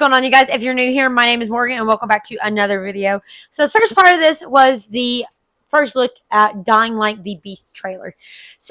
going on, you guys? If you're new here, my name is Morgan, and welcome back to another video. So the first part of this was the first look at Dying Light the Beast trailer,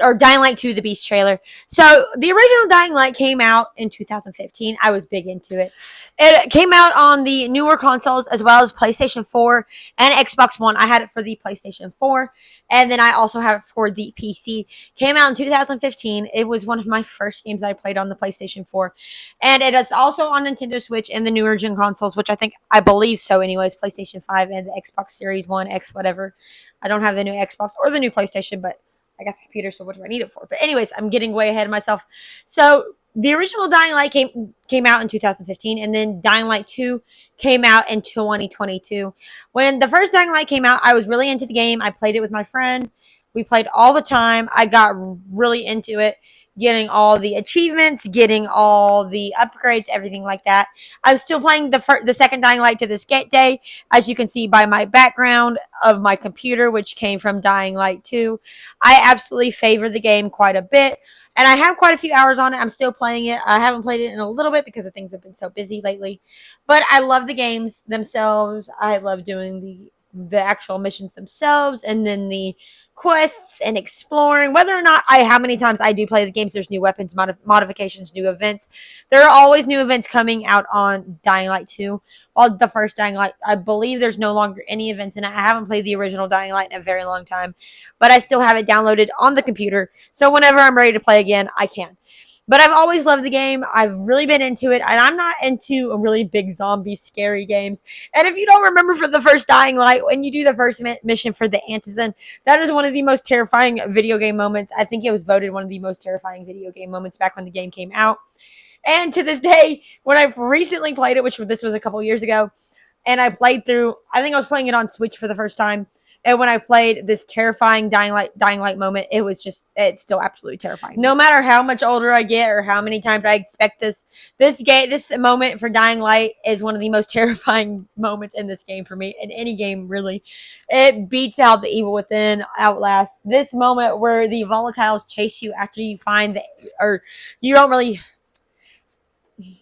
or Dying Light 2 the Beast trailer. So the original Dying Light came out in 2015. I was big into it. It came out on the newer consoles as well as PlayStation 4 and Xbox One. I had it for the PlayStation 4, and then I also have it for the PC. Came out in 2015. It was one of my first games I played on the PlayStation 4, and it is also on Nintendo Switch and the newer gen consoles, which I believe so anyways, PlayStation 5 and the Xbox Series 1, X, whatever. I don't have the new Xbox or the new PlayStation, but I got the computer, so what do I need it for? But anyways, I'm getting way ahead of myself. So the original Dying Light came out in 2015, and then Dying Light 2 came out in 2022. When the first Dying Light came out, I was really into the game. I played it with my friend. We played all the time. I got really into it, getting all the achievements, getting all the upgrades, everything like that. I'm still playing the second Dying Light to this day, as you can see by my background of my computer, which came from Dying Light 2. I absolutely favor the game quite a bit, and I have quite a few hours on it. I'm still playing it. I haven't played it in a little bit because things have been so busy lately, but I love the games themselves. I love doing the actual missions themselves, and then the quests and exploring. Whether or not how many times I do play the games, there's new weapons, modifications, new events. There are always new events coming out on Dying Light 2. While the first Dying Light, I believe there's no longer any events in it. I haven't played the original Dying Light in a very long time, but I still have it downloaded on the computer, so whenever I'm ready to play again, I can. But I've always loved the game. I've really been into it, and I'm not into really big zombie scary games. And if you don't remember for the first Dying Light, when you do the first mission for the Antizin, that is one of the most terrifying video game moments. I think it was voted one of the most terrifying video game moments back when the game came out. And to this day, when I've recently played it, which this was a couple years ago, and I played through, I think I was playing it on Switch for the first time. And when I played this terrifying Dying Light moment, it's still absolutely terrifying. No matter how much older I get or how many times I expect this moment for Dying Light is one of the most terrifying moments in this game for me, in any game really. It beats out the Evil Within, Outlast. This moment where the volatiles chase you after you find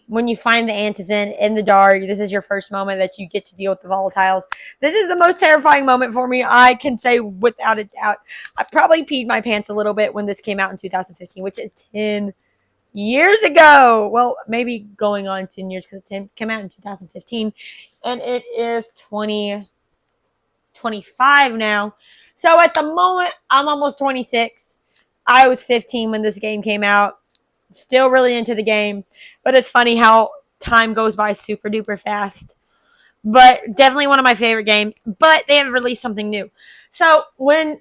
when you find the Antizin in the dark, this is your first moment that you get to deal with the volatiles. This is the most terrifying moment for me, I can say without a doubt. I probably peed my pants a little bit when this came out in 2015, which is 10 years ago. Well, maybe going on 10 years because it came out in 2015, and it is 2025 now. So at the moment, I'm almost 26. I was 15 when this game came out. Still really into the game, but it's funny how time goes by super duper fast. But definitely one of my favorite games, but they have released something new. So when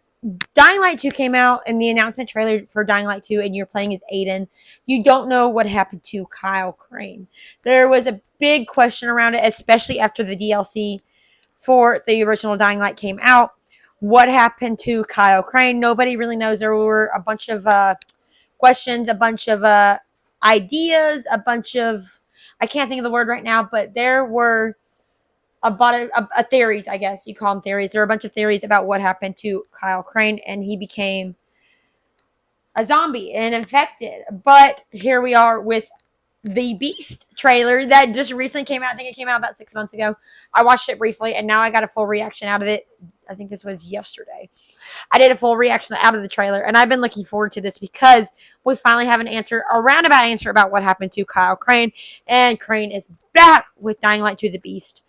Dying Light 2 came out and the announcement trailer for Dying Light 2 and you're playing as Aiden, you don't know what happened to Kyle Crane. There was a big question around it, especially after the DLC for the original Dying Light came out. What happened to Kyle Crane? Nobody really knows. There were a bunch of questions, a bunch of ideas, a bunch of, I can't think of the word right now, but there were a theories, I guess you call them theories. There were a bunch of theories about what happened to Kyle Crane, and he became a zombie and infected. But here we are with the Beast trailer that just recently came out. I think it came out about 6 months ago. I watched it briefly, and now I got a full reaction out of it. I think this was yesterday. I did a full reaction out of the trailer, and I've been looking forward to this because we finally have a roundabout answer about what happened to Kyle Crane, and Crane is back with Dying Light 2 the Beast.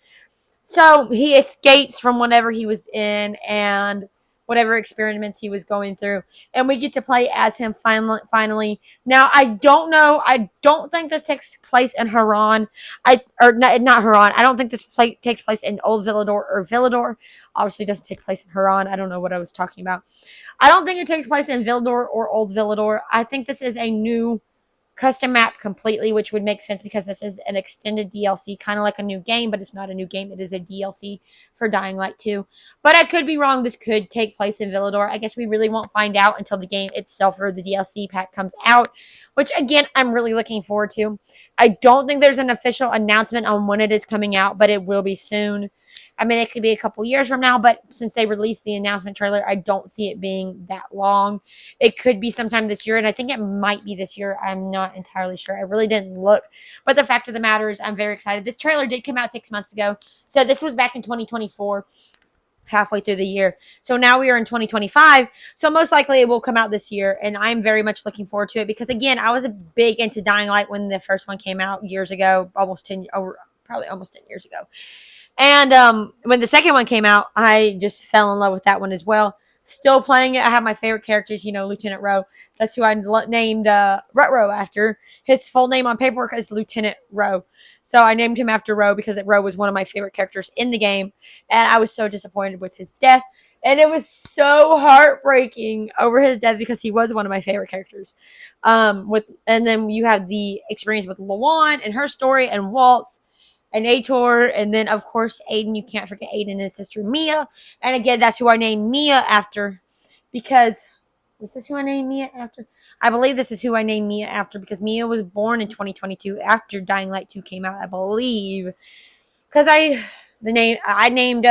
So he escapes from whatever he was in and whatever experiments he was going through, and we get to play as him finally. Now, I don't think this takes place in Haran. Not Haran. I don't think this takes place in Old Villador or Villador. Obviously, it doesn't take place in Haran. I don't know what I was talking about. I don't think it takes place in Villador or Old Villador. I think this is a new custom map completely, which would make sense because this is an extended DLC, kind of like a new game, but it's not a new game. It is a DLC for Dying Light 2. But I could be wrong. This could take place in Villador. I guess we really won't find out until the game itself or the DLC pack comes out, which, again, I'm really looking forward to. I don't think there's an official announcement on when it is coming out, but it will be soon. I mean, it could be a couple years from now, but since they released the announcement trailer, I don't see it being that long. It could be sometime this year, and I think it might be this year. I'm not entirely sure. I really didn't look. But the fact of the matter is I'm very excited. This trailer did come out 6 months ago. So this was back in 2024, halfway through the year. So now we are in 2025. So most likely it will come out this year, and I'm very much looking forward to it because, again, I was a big into Dying Light when the first one came out years ago, probably almost 10 years ago. And when the second one came out, I just fell in love with that one as well. Still playing it. I have my favorite characters, Lieutenant Rowe. That's who I named Rutro after. His full name on paperwork is Lieutenant Rowe. So I named him after Rowe because Rowe was one of my favorite characters in the game. And I was so disappointed with his death. And it was so heartbreaking over his death because he was one of my favorite characters. And then you have the experience with Lawan and her story and Waltz and Ator, and then, of course, Aiden. You can't forget Aiden and his sister Mia. And again, that's who I named Mia after because is this who I named Mia after? I believe this is who I named Mia after because Mia was born in 2022 after Dying Light 2 came out, I believe. Because I named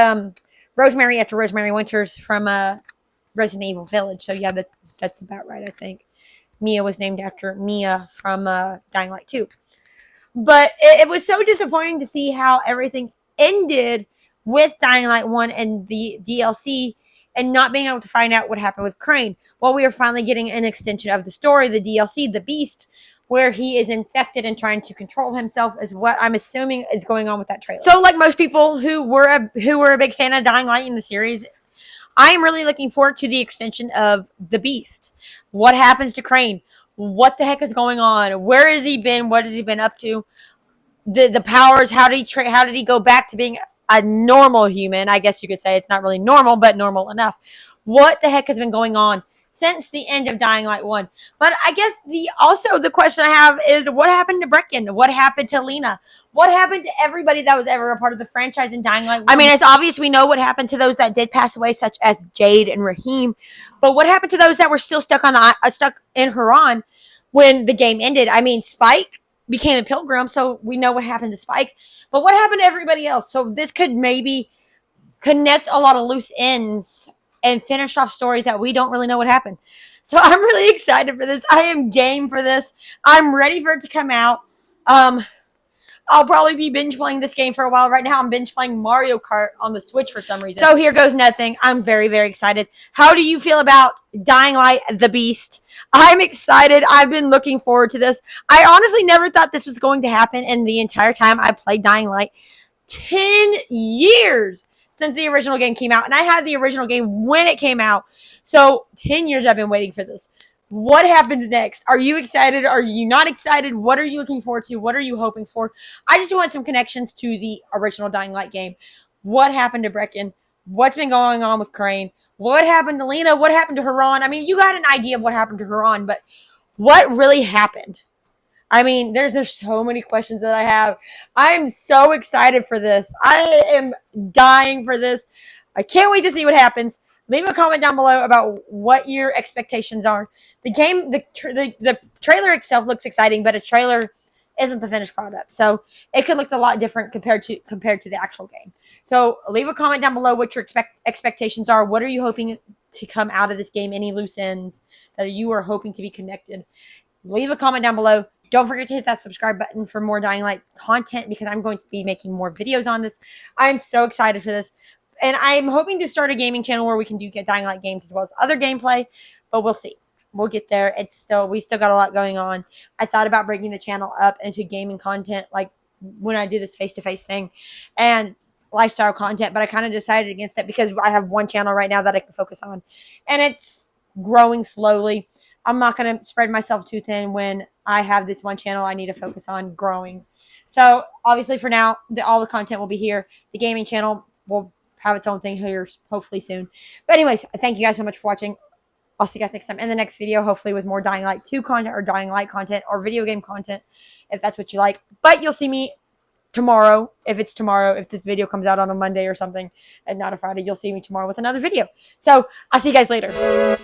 Rosemary after Rosemary Winters from Resident Evil Village. So yeah, that's about right, I think. Mia was named after Mia from Dying Light 2. But it was so disappointing to see how everything ended with Dying Light 1 and the DLC and not being able to find out what happened with Crane. Well, we are finally getting an extension of the story, the DLC, The Beast, where he is infected and trying to control himself is what I'm assuming is going on with that trailer. So like most people who were a big fan of Dying Light in the series, I am really looking forward to the extension of The Beast. What happens to Crane? What the heck is going on? Where has he been? What has he been up to? The powers, how did he go back to being a normal human? I guess you could say it's not really normal, but normal enough. What the heck has been going on since the end of Dying Light 1? But I guess the question I have is what happened to Brecken? What happened to Lena? What happened to everybody that was ever a part of the franchise in Dying Light 1? I mean, it's obvious we know what happened to those that did pass away, such as Jade and Raheem. But what happened to those that were still stuck in Haran when the game ended? I mean, Spike became a pilgrim, so we know what happened to Spike. But what happened to everybody else? So this could maybe connect a lot of loose ends and finish off stories that we don't really know what happened. So I'm really excited for this. I am game for this. I'm ready for it to come out. I'll probably be binge playing this game for a while. Right now, I'm binge playing Mario Kart on the Switch for some reason. So here goes nothing. I'm very, very excited. How do you feel about Dying Light, The Beast? I'm excited. I've been looking forward to this. I honestly never thought this was going to happen in the entire time I played Dying Light. 10 years since the original game came out. And I had the original game when it came out. So 10 years I've been waiting for this. What happens next? Are you excited? Are you not excited? What are you looking forward to? What are you hoping for? I just want some connections to the original Dying Light game. What happened to Brecken? What's been going on with Crane? What happened to Lena? What happened to Haran? I mean, you got an idea of what happened to Haran, but what really happened? I mean, there's so many questions that I have. I am so excited for this. I am dying for this. I can't wait to see what happens. Leave a comment down below about what your expectations are. The game, the trailer itself looks exciting, but a trailer isn't the finished product. So it could look a lot different compared to the actual game. So leave a comment down below what your expectations are. What are you hoping to come out of this game? Any loose ends that you are hoping to be connected? Leave a comment down below. Don't forget to hit that subscribe button for more Dying Light content because I'm going to be making more videos on this. I'm so excited for this. And I'm hoping to start a gaming channel where we can do Dying Light games as well as other gameplay, but we'll see. We'll get there. We still got a lot going on. I thought about breaking the channel up into gaming content, like when I do this face-to-face thing, and lifestyle content, but I kind of decided against it because I have one channel right now that I can focus on, and it's growing slowly. I'm not going to spread myself too thin when I have this one channel I need to focus on growing. So obviously for now, all the content will be here. The gaming channel will have its own thing here hopefully soon. But anyways, thank you guys so much for watching. I'll see you guys next time in the next video, hopefully with more Dying Light 2 content or Dying Light content or video game content, if that's what you like. But you'll see me tomorrow, if it's tomorrow, if this video comes out on a Monday or something and not a Friday, you'll see me tomorrow with another video. So I'll see you guys later.